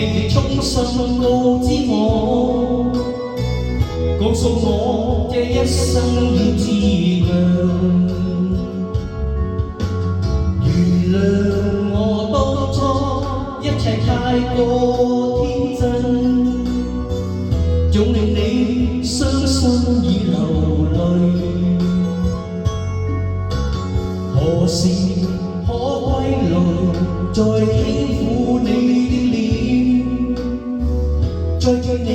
你衷心告知我，告訴我這一生要自強。原諒我當初一切太過天真，總令你傷心已流淚。何時可歸來，再輕撫你的臉，再見你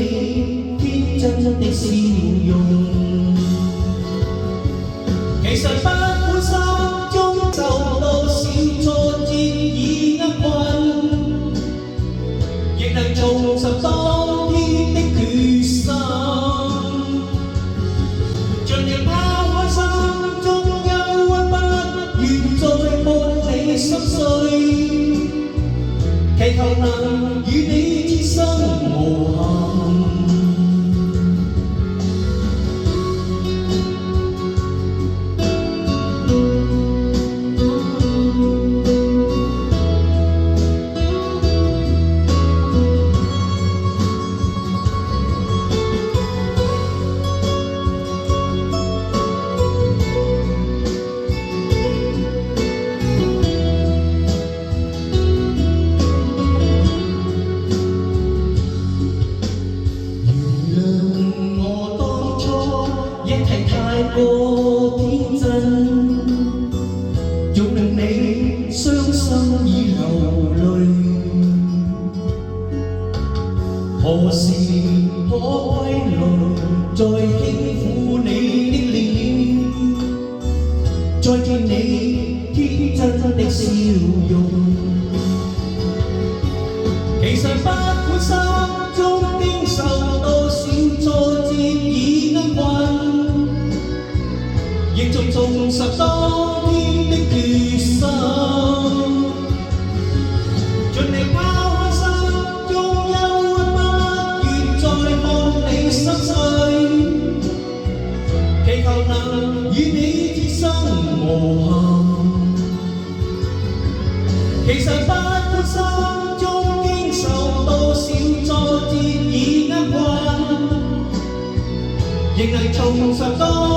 天真的笑容。其實不管心中受多少挫折與厄困，亦能重拾當天的決心。盡量拋開心中憂鬱，不願再看你心碎，祈求能與你此生無憾。太過天真，總令你傷心已流淚。何時可歸來，再輕撫你的臉，再見你天真的笑容。其實不管心中經受多少挫折與厄困，亦仲重拾當天的決心，盡力拋開心中憂鬱，不願再看你心碎，祈求能與你此生無憾。其實不管心中經受多少挫折與厄困，亦能重拾當